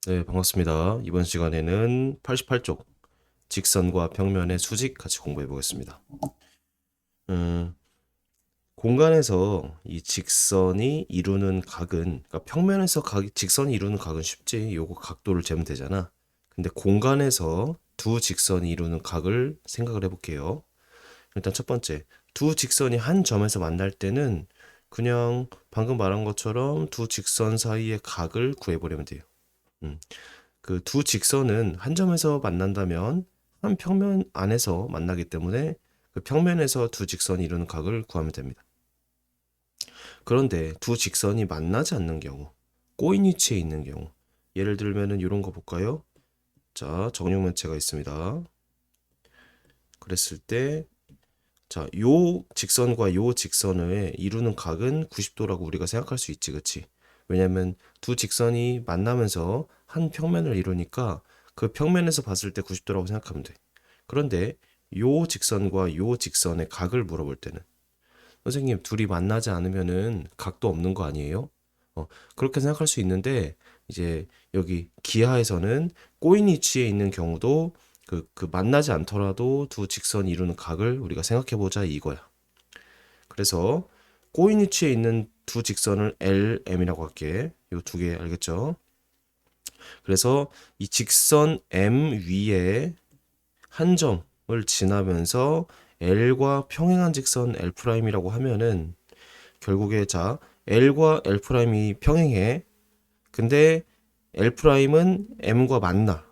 네, 반갑습니다. 이번 시간에는 88쪽 직선과 평면의 수직 같이 공부해 보겠습니다. 음, 공간에서 이 직선이 이루는 각은, 그러니까 평면에서 직선이 이루는 각은 쉽지. 요거 각도를 재면 되잖아. 근데 공간에서 두 직선이 이루는 각을 생각을 해볼게요. 일단 첫 번째, 두 직선이 한 점에서 만날 때는 그냥 방금 말한 것처럼 두 직선 사이의 각을 구해보려면 돼요. 음. 그 두 직선은 한 점에서 만난다면 한 평면 안에서 만나기 때문에 그 평면에서 두 직선이 이루는 각을 구하면 됩니다. 그런데 두 직선이 만나지 않는 경우, 꼬인 위치에 있는 경우, 예를 들면은 이런 거 볼까요? 자, 정육면체가 있습니다. 그랬을 때, 자, 요 직선과 요 직선을 이루는 각은 90도라고 우리가 생각할 수 있지, 그치? 왜냐면 두 직선이 만나면서 한 평면을 이루니까 그 평면에서 봤을 때 90도라고 생각하면 돼. 그런데 요 직선과 요 직선의 각을 물어볼 때는 선생님 둘이 만나지 않으면은 각도 없는 거 아니에요? 그렇게 생각할 수 있는데 이제 여기 기하에서는 꼬인 위치에 있는 경우도 그 만나지 않더라도 두 직선이 이루는 각을 우리가 생각해 보자 이거야. 그래서 꼬인 위치에 있는 두 직선을 LM이라고 할게. 요 두 개 알겠죠? 그래서 이 직선 M 위에 한 점을 지나면서 L과 평행한 직선 L'이라고 하면은 결국에 자 L과 L'이 평행해. 근데 L'은 M과 만나.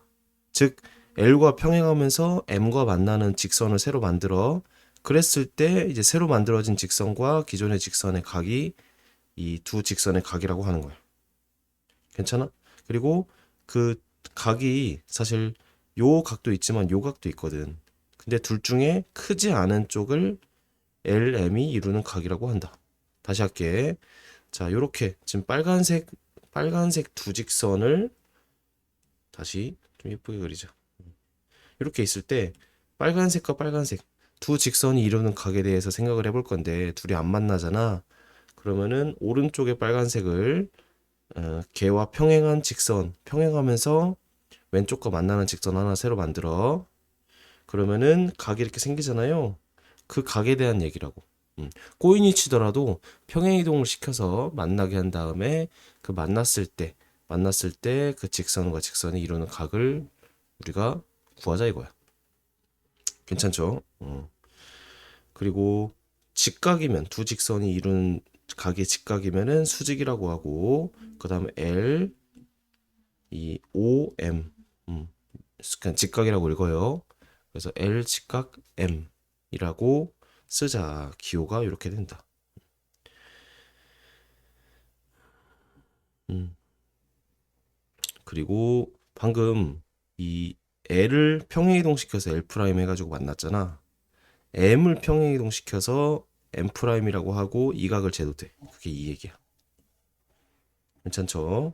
즉 L과 평행하면서 M과 만나는 직선을 새로 만들어. 그랬을 때 이제 새로 만들어진 직선과 기존의 직선의 각이 이 두 직선의 각이라고 하는 거야. 괜찮아? 그리고 그 각이 사실 요 각도 있지만 요 각도 있거든. 근데 둘 중에 크지 않은 쪽을 LM이 이루는 각이라고 한다. 다시 할게. 자, 요렇게 지금 빨간색 두 직선을 다시 좀 예쁘게 그리자. 이렇게 있을 때 빨간색과 빨간색 두 직선이 이루는 각에 대해서 생각을 해볼 건데 둘이 안 만나잖아. 그러면은 오른쪽에 빨간색을 걔와 평행한 직선, 평행하면서 왼쪽과 만나는 직선 하나 새로 만들어. 그러면은 각이 이렇게 생기잖아요. 그 각에 대한 얘기라고. 꼬인이 치더라도 평행 이동을 시켜서 만나게 한 다음에 그 만났을 때 그 직선과 직선이 이루는 각을 우리가 구하자 이거야. 괜찮죠? 그리고 직각이면 두 직선이 이루는 각의 직각이면은 수직이라고 하고 그 다음에 L 이 OM 그냥 직각이라고 읽어요. 그래서 L 직각 M이라고 쓰자. 기호가 이렇게 된다. 음. 그리고 방금 이 L을 평행이동시켜서 L 프라임 해가지고 만났잖아. M을 평행이동시켜서 M 프라임이라고 하고 이 각을 재도 돼. 그게 이 얘기야. 괜찮죠?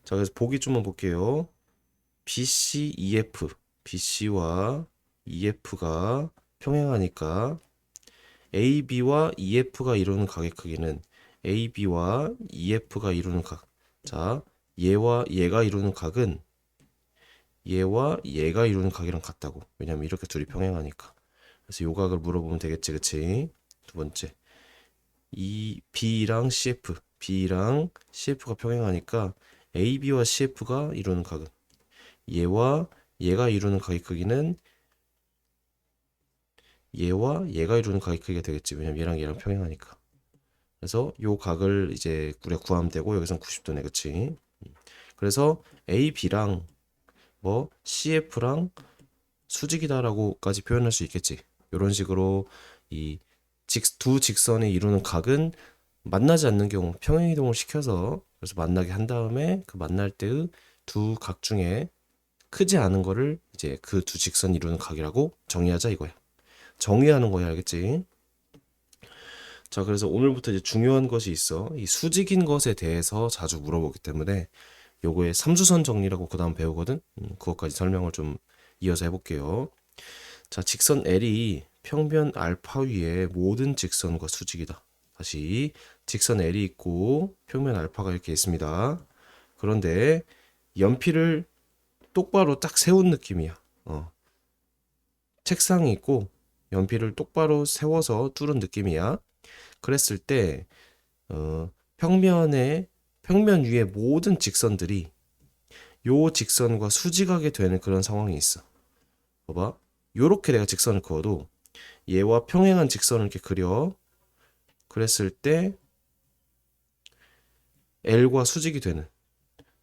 자, 그래서 보기 좀만 볼게요. BC, EF, BC와 EF가 평행하니까 AB와 EF가 이루는 각의 크기는 AB와 EF가 이루는 각. 자, 얘와 얘가 이루는 각은 얘와 얘가 이루는 각이랑 같다고. 왜냐면 이렇게 둘이 평행하니까. 그래서 요 각을 물어보면 되겠지, 그치? 두 번째, 이 B랑 CF가 평행하니까 AB와 CF가 이루는 각은 얘와 얘가 이루는 각의 크기는 얘와 얘가 이루는 각의 크기가 되겠지. 왜냐면 얘랑 평행하니까. 그래서 요 각을 이제 우리가 구하면 되고 여기선 90도네, 그치? 그래서 AB랑 뭐 CF랑 수직이다라고까지 표현할 수 있겠지. 이런 식으로 이 두 직선이 이루는 각은 만나지 않는 경우 평행 이동을 시켜서 그래서 만나게 한 다음에 그 만날 때의 두 각 중에 크지 않은 거를 이제 그 두 직선이 이루는 각이라고 정의하자 이거야. 정의하는 거야, 알겠지? 자, 그래서 오늘부터 이제 중요한 것이 있어. 이 수직인 것에 대해서 자주 물어보기 때문에 요거의 삼수선 정리라고 그 다음 배우거든. 그것까지 설명을 좀 이어서 해볼게요. 자, 직선 L이 평면 알파 위에 모든 직선과 수직이다. 다시 직선 L이 있고 평면 알파가 이렇게 있습니다. 그런데 연필을 똑바로 딱 세운 느낌이야. 책상이 있고 연필을 똑바로 세워서 뚫은 느낌이야. 그랬을 때 평면 위의 모든 직선들이 요 직선과 수직하게 되는 그런 상황이 있어. 봐봐. 요렇게 내가 직선을 그어도 얘와 평행한 직선을 이렇게 그려. 그랬을 때 L과 수직이 되는,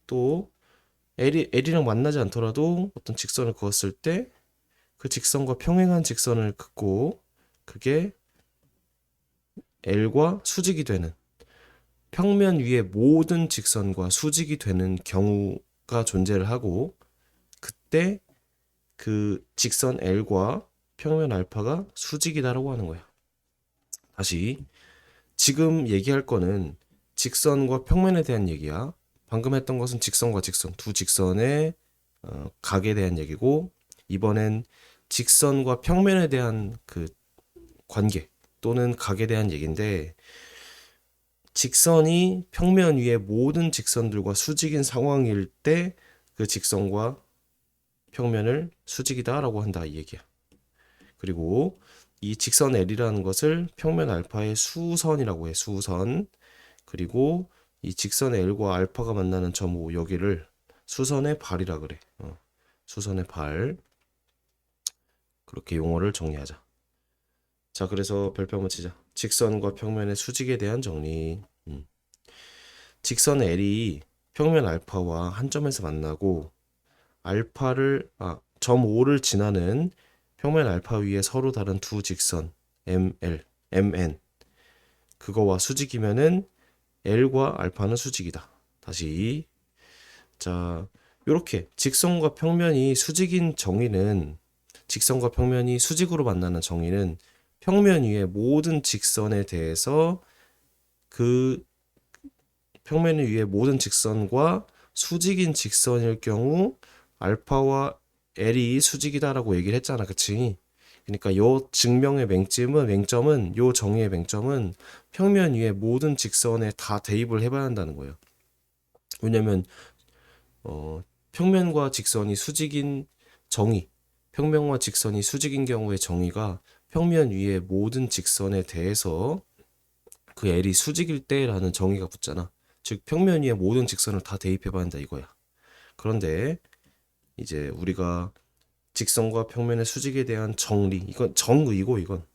또 L이랑 만나지 않더라도 어떤 직선을 그었을 때 그 직선과 평행한 직선을 긋고 그게 L과 수직이 되는, 평면 위의 모든 직선과 수직이 되는 경우가 존재를 하고, 그때 그 직선 L과 평면 알파가 수직이다라고 하는 거야. 다시, 지금 얘기할 거는 직선과 평면에 대한 얘기야. 방금 했던 것은 직선과 직선, 두 직선의 각에 대한 얘기고, 이번엔 직선과 평면에 대한 그 관계 또는 각에 대한 얘기인데, 직선이 평면 위의 모든 직선들과 수직인 상황일 때 그 직선과 평면을 수직이다라고 한다, 이 얘기야. 그리고 이 직선 L이라는 것을 평면 알파의 수선이라고 해, 수선. 그리고 이 직선 L과 알파가 만나는 점 O, 여기를 수선의 발이라 그래. 수선의 발. 그렇게 용어를 정리하자. 자, 그래서 별표 한번 치자. 직선과 평면의 수직에 대한 정리. 직선 L이 평면 알파와 한 점에서 만나고 점 O를 지나는 평면 알파 위에 서로 다른 두 직선 ML, MN, 그거와 수직이면은 L과 알파는 수직이다. 다시, 자, 요렇게 직선과 평면이 수직인 정의는, 직선과 평면이 수직으로 만나는 정의는 평면 위의 모든 직선에 대해서 그 평면 위의 모든 직선과 수직인 직선일 경우 알파와 L이 수직이다라고 얘기를 했잖아, 그치? 그러니까 요 증명의 맹점은 요 정의의 맹점은 평면 위의 모든 직선에 다 대입을 해봐야 한다는 거예요. 왜냐면 평면과 직선이 수직인 정의, 평면과 직선이 수직인 경우의 정의가 평면 위의 모든 직선에 대해서 그 L이 수직일 때라는 정의가 붙잖아. 즉 평면 위의 모든 직선을 다 대입해봐야 한다 이거야. 그런데 이제 우리가 직선과 평면의 수직에 대한 정리, 이건 정의고, 이건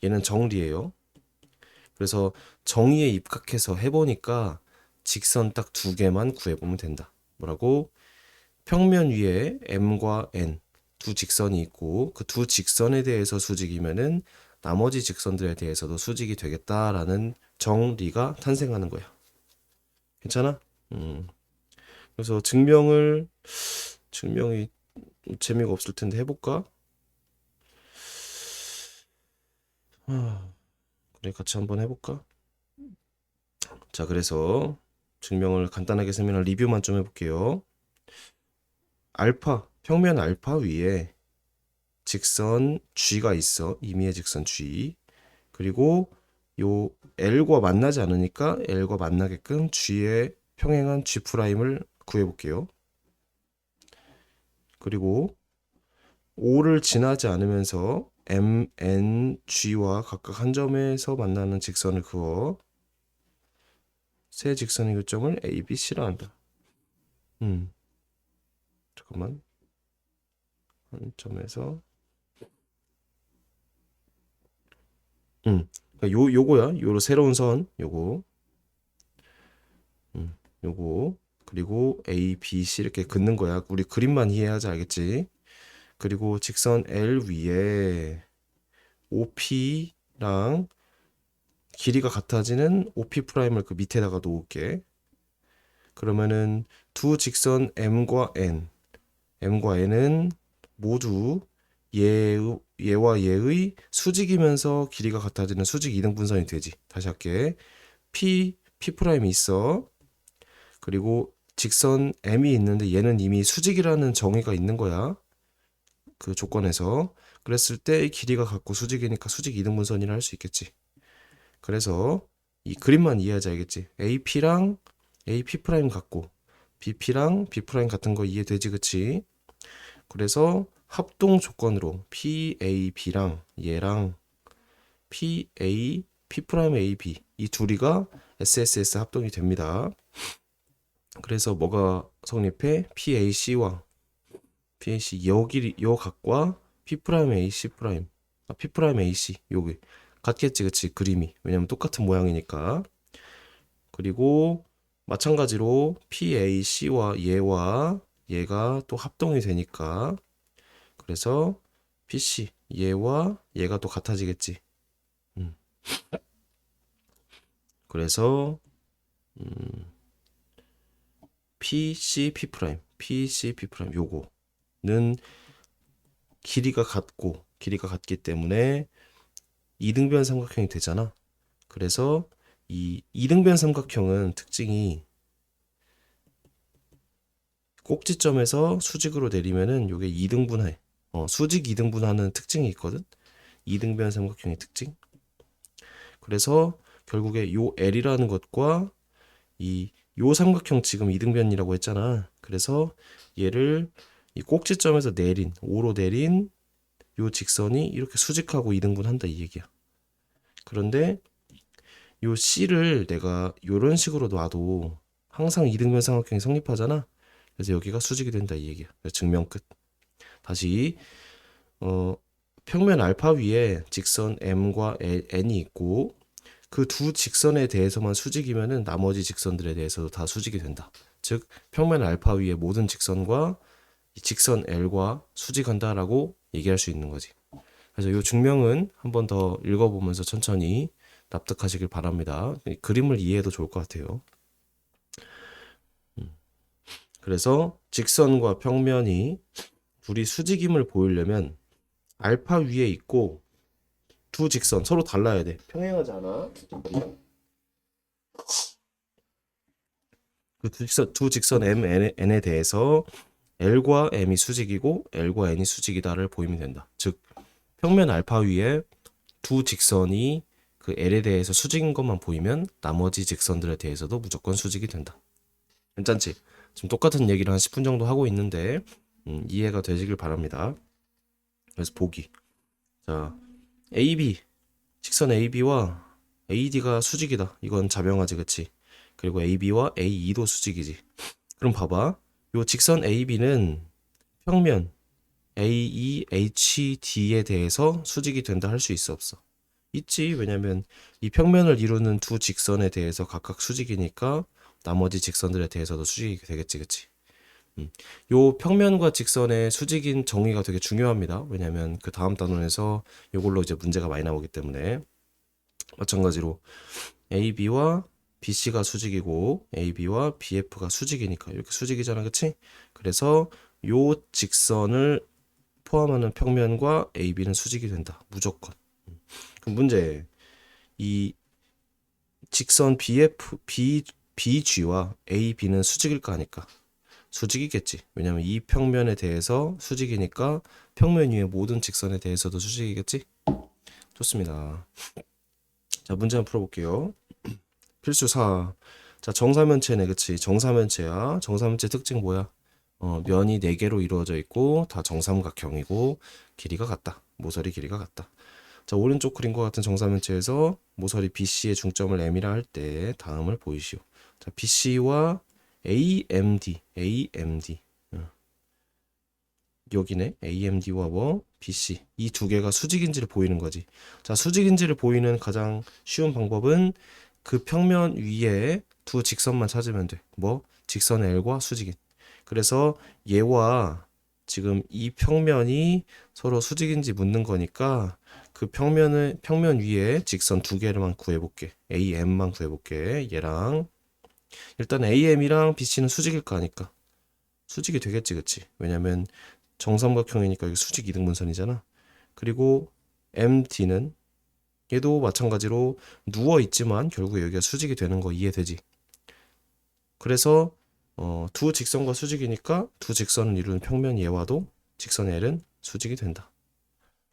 얘는 정리예요. 그래서 정의에 입각해서 해보니까 직선 딱 두 개만 구해보면 된다. 뭐라고? 평면 위에 M과 N 두 직선이 있고 그 두 직선에 대해서 수직이면은 나머지 직선들에 대해서도 수직이 되겠다라는 정리가 탄생하는 거야. 괜찮아? 그래서 증명이 재미가 없을 텐데 해볼까? 그래, 같이 한번 해볼까? 자, 그래서 증명을 간단하게 설명한 리뷰만 좀 해볼게요. 평면 알파 위에 직선 G가 있어. 임의의 직선 G. 그리고 요 L과 만나지 않으니까 L과 만나게끔 G의 평행한 G'을 구해볼게요. 그리고 O를 지나지 않으면서 M, N, G와 각각 한 점에서 만나는 직선을 그어 세 직선의 교점을 A, B, C라 한다. 잠깐만. 한 점에서 그러니까 요거야. 요로 새로운 선 요거. 요거. 그리고 A, B, C 이렇게 긋는 거야. 우리 그림만 이해하자, 알겠지? 그리고 직선 L 위에 OP랑 길이가 같아지는 OP'을 그 밑에다가 놓을게. 그러면은 두 직선 M과 N은 모두 얘와 얘의 수직이면서 길이가 같아지는 수직 이등분선이 되지. 다시 할게. P'이 있어. 그리고 직선 M이 있는데 얘는 이미 수직이라는 정의가 있는 거야. 그 조건에서. 그랬을 때 길이가 같고 수직이니까 수직 이등분선이라 할 수 있겠지. 그래서 이 그림만 이해하자, 알겠지? AP랑 AP' 같고 BP랑 B'P 같은 거 이해되지, 그치? 그래서 합동 조건으로 PAB랑 얘랑 PA, P'AB 이 둘이가 SSS 합동이 됩니다. 그래서 뭐가 성립해? PAC와 PAC 여기 요 각과 P'AC P'AC 요게 같겠지, 그치? 그림이 왜냐면 똑같은 모양이니까. 그리고 마찬가지로 PAC와 얘와 얘가 또 합동이 되니까 그래서 PC 얘와 얘가 또 같아지겠지. 음. 그래서 PC P' 요거는 길이가 같기 때문에 이등변 삼각형이 되잖아. 그래서 이 이등변 삼각형은 특징이 꼭지점에서 수직으로 내리면은 요게 이등분해. 수직 이등분하는 특징이 있거든. 이등변 삼각형의 특징. 그래서 결국에 요 L이라는 것과 요 삼각형 지금 이등변이라고 했잖아. 그래서 얘를 이 꼭지점에서 내린 O로 내린 요 직선이 이렇게 수직하고 이등분한다 이 얘기야. 그런데 요 C를 내가 요런 식으로 놔도 항상 이등변 삼각형이 성립하잖아. 그래서 여기가 수직이 된다 이 얘기야. 그래서 증명 끝. 다시 평면 알파 위에 직선 M과 N이 있고 그 두 직선에 대해서만 수직이면은 나머지 직선들에 대해서도 다 수직이 된다. 즉 평면 알파 위의 모든 직선과 이 직선 L과 수직한다라고 얘기할 수 있는 거지. 그래서 이 증명은 한 번 더 읽어보면서 천천히 납득하시길 바랍니다. 그림을 이해해도 좋을 것 같아요. 그래서 직선과 평면이 둘이 수직임을 보이려면 알파 위에 있고 두 직선 서로 달라야 돼. 평행하지 않아. 그 두 직선 M, N에 대해서 L과 M이 수직이고 L과 N이 수직이다를 보이면 된다. 즉 평면 알파 위에 두 직선이 그 L에 대해서 수직인 것만 보이면 나머지 직선들에 대해서도 무조건 수직이 된다. 괜찮지? 지금 똑같은 얘기를 한 10분 정도 하고 있는데 이해가 되시길 바랍니다. 그래서 보기. 자, AB 직선 AB와 AD가 수직이다. 이건 자명하지, 그치? 그리고 AB와 AE도 수직이지. 그럼 봐봐. 요 직선 AB는 평면 AEHD에 대해서 수직이 된다 할 수 있어, 없어? 있지. 왜냐면 이 평면을 이루는 두 직선에 대해서 각각 수직이니까 나머지 직선들에 대해서도 수직이 되겠지, 그치? 요 평면과 직선의 수직인 정의가 되게 중요합니다. 왜냐면 그 다음 단원에서 이걸로 이제 문제가 많이 나오기 때문에. 마찬가지로 AB와 BC가 수직이고 AB와 BF가 수직이니까 이렇게 수직이잖아, 그치? 그래서 요 직선을 포함하는 평면과 AB는 수직이 된다, 무조건. 그럼 문제, 이 직선 BG와 AB는 수직일까 하니까 수직이겠지. 왜냐면 이 평면에 대해서 수직이니까 평면 위의 모든 직선에 대해서도 수직이겠지. 좋습니다. 자, 문제 한번 풀어볼게요. 필수 4. 자, 정사면체네, 그치? 정사면체야. 정사면체 특징 뭐야? 면이 4개로 이루어져 있고 다 정삼각형이고 길이가 같다. 모서리 길이가 같다. 자, 오른쪽 그림과 같은 정사면체에서 모서리 BC의 중점을 M이라 할 때 다음을 보이시오. 자, BC와 AMD. 여기네. AMD와 뭐 BC. 이 두 개가 수직인지를 보이는 거지. 자, 수직인지를 보이는 가장 쉬운 방법은 그 평면 위에 두 직선만 찾으면 돼. 뭐? 직선 L과 수직인. 그래서 얘와 지금 이 평면이 서로 수직인지 묻는 거니까 그 평면 위에 직선 두 개를만 구해볼게. AM만 구해볼게. 얘랑 일단 AM이랑 BC는 수직일 거 아니까 수직이 되겠지, 그치? 왜냐면 정삼각형이니까 이게 수직 이등분선이잖아. 그리고 MD는 얘도 마찬가지로 누워 있지만 결국 여기가 수직이 되는 거 이해되지? 그래서 두 직선과 수직이니까 두 직선을 이루는 평면 얘와도 직선 L은 수직이 된다.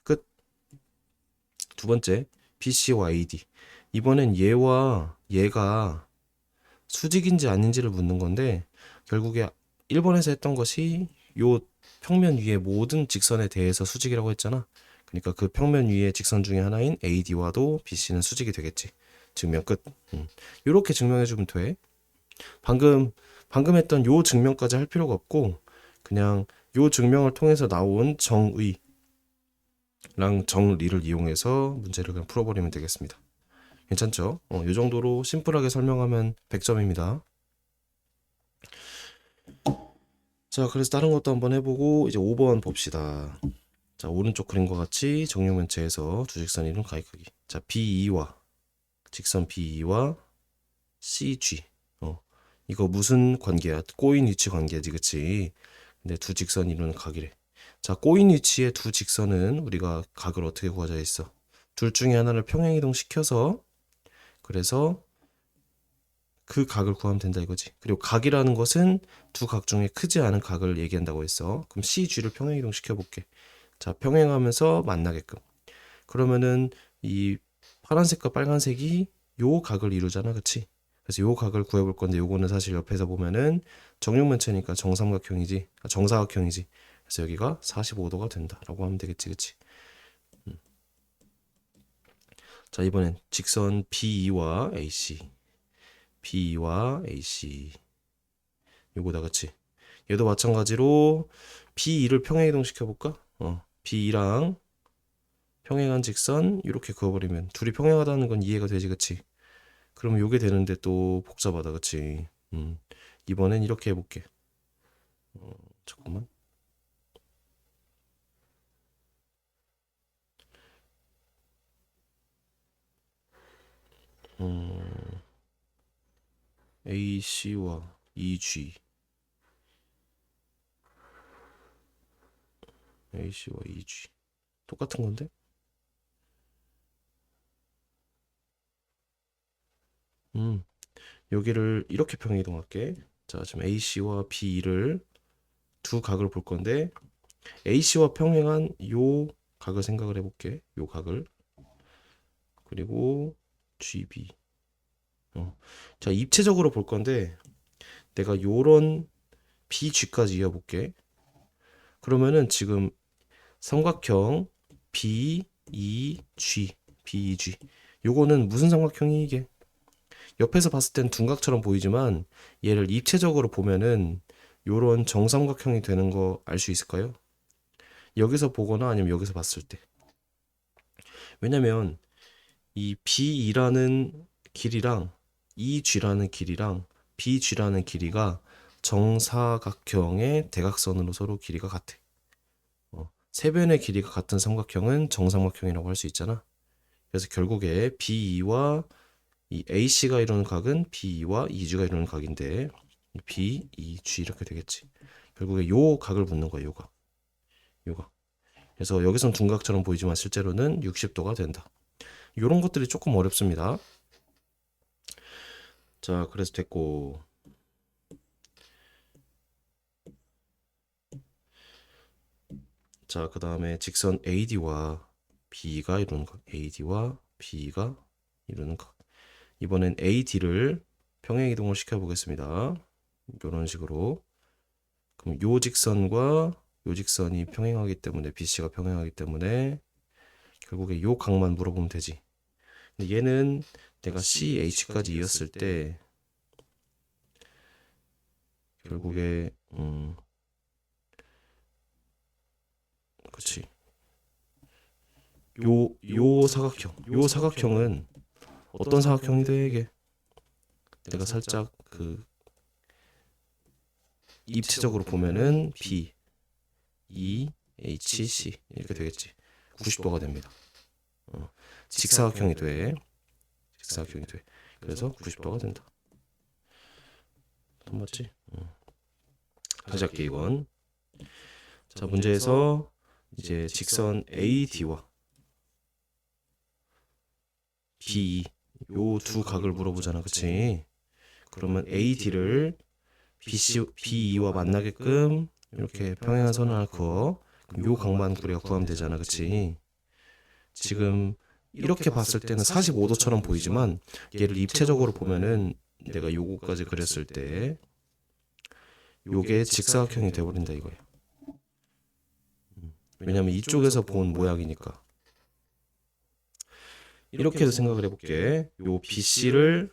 끝. 두 번째, BC와 AD. 이번엔 얘와 얘가 수직인지 아닌지를 묻는 건데 결국에 1번에서 했던 것이 요 평면 위의 모든 직선에 대해서 수직이라고 했잖아. 그러니까 그 평면 위의 직선 중에 하나인 AD와도 BC는 수직이 되겠지. 증명 끝. 이렇게 증명해주면 돼. 방금 했던 요 증명까지 할 필요가 없고 그냥 요 증명을 통해서 나온 정의랑 정리를 이용해서 문제를 그냥 풀어버리면 되겠습니다. 괜찮죠? 요 정도로 심플하게 설명하면 100점입니다. 자, 그래서 다른 것도 한번 해보고 이제 5번 봅시다. 자, 오른쪽 그림과 같이 정육면체에서 두 직선이 이룬 가위 크기. 자, BE와 직선 BE와 CG. 이거 무슨 관계야? 꼬인 위치 관계지, 그치? 근데 두 직선이 이루는 각이래. 자, 꼬인 위치의 두 직선은 우리가 각을 어떻게 구하자 했어? 둘 중에 하나를 평행이동 시켜서 그래서 그 각을 구하면 된다 이거지. 그리고 각이라는 것은 두 각 중에 크지 않은 각을 얘기한다고 했어. 그럼 CG를 평행이동 시켜볼게. 자, 평행하면서 만나게끔. 그러면은 이 파란색과 빨간색이 요 각을 이루잖아, 그치? 그래서 요 각을 구해볼 건데 요거는 사실 옆에서 보면은 정육면체니까 정삼각형이지, 정사각형이지. 그래서 여기가 45도가 된다라고 하면 되겠지, 그치? 자, 이번엔 직선 BE와 AC, BE와 AC 요거다, 그치? 얘도 마찬가지로 B2를 평행이동 시켜볼까? B2랑 평행한 직선 이렇게 그어버리면 둘이 평행하다는 건 이해가 되지, 그치? 그러면 요게 되는데 또 복잡하다, 그치? 이번엔 이렇게 해볼게. 잠깐만. AC와 EG, AC와 EG 똑같은 건데? 여기를 이렇게 평행이동할게. 자, 지금 AC와 B를 두 각을 볼 건데 AC와 평행한 요 각을 생각을 해볼게. 요 각을. 그리고 GB. 자, 입체적으로 볼 건데 내가 요런 BG까지 이어볼게. 그러면은 지금 삼각형 BEG, BEG. 요거는 무슨 삼각형이 이게? 옆에서 봤을 땐 둔각처럼 보이지만 얘를 입체적으로 보면은 요런 정삼각형이 되는 거 알 수 있을까요? 여기서 보거나 아니면 여기서 봤을 때. 왜냐면 이 BE라는 길이랑 EG라는 길이랑 BG라는 길이가 정사각형의 대각선으로 서로 길이가 같아. 세 변의 길이가 같은 삼각형은 정삼각형이라고 할 수 있잖아. 그래서 결국에 BE와 이 AC가 이루는 각은 BE와 EG가 이루는 각인데 BEG 이렇게 되겠지. 결국에 요 각을 묻는 거야, 요각. 요각. 그래서 여기선 둔각처럼 보이지만 실제로는 60도가 된다. 요런 것들이 조금 어렵습니다. 자, 그래서 됐고. 자, 그 다음에 직선 AD와 BE가 이루는 각. AD와 BE가 이루는 각. 이번엔 AD를 평행이동을 시켜보겠습니다. 이런 식으로. 그럼 요 직선과 요 직선이 평행하기 때문에 BC가 평행하기 때문에 결국에 요 각만 물어보면 되지. 근데 얘는 내가 CH까지 이었을 때 결국에 그치. 요 사각형은 어떤 사각형이 돼 이게? 내가 살짝 그 입체적으로 보면은 B, E, H, C 이렇게 되겠지. 90도가 됩니다. 직사각형이 돼. 직사각형이 돼. 그래서 90도가 된다. 맞지? 다시 할게 이건. 자, 문제에서 이제 직선 AD와 BE 요 두 각을 물어보잖아, 그치? 그러면 AD를 BE와 만나게끔 이렇게 평행한 선을 하나 그어. 그럼 요 각만 우리가 구하면 되잖아, 그치? 지금 이렇게 봤을 때는 45도처럼 보이지만 얘를 입체적으로 보면은 내가 요거까지 그렸을 때 요게 직사각형이 돼버린다 이거예요. 왜냐면 이쪽에서 본 모양이니까. 이렇게도 생각을 해볼게. 요 BC를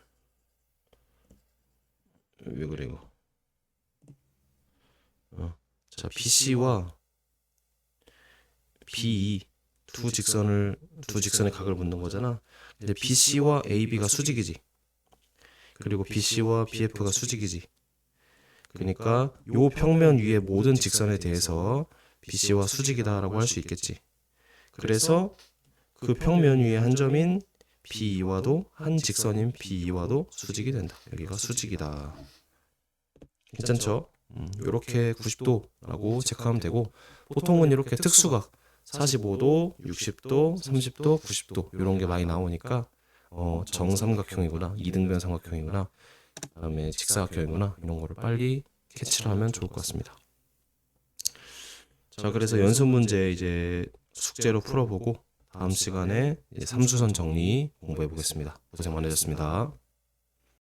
왜 그래 이거? 자, BC와 BE 두 직선의 각을 묻는 거잖아. 근데 BC와 AB가 수직이지. 그리고 BC와 BF가 수직이지. 그러니까 요 평면 위의 모든 직선에 대해서 BC와 수직이다라고 할 수 있겠지. 그래서 그 평면 위의 한 점인 BE와도 한 직선인 BE와도 수직이 된다. 여기가 수직이다. 괜찮죠? 이렇게 90도라고 체크하면 되고, 보통은 이렇게 특수각 45도, 60도, 30도, 90도 이런 게 많이 나오니까 정삼각형이구나, 이등변 삼각형이구나, 그다음에 직사각형이구나 이런 거를 빨리 캐치를 하면 좋을 것 같습니다. 자, 그래서 연습 문제 이제 숙제로 풀어보고 다음 시간에 이제 삼수선 정리 공부해 보겠습니다. 고생 많으셨습니다.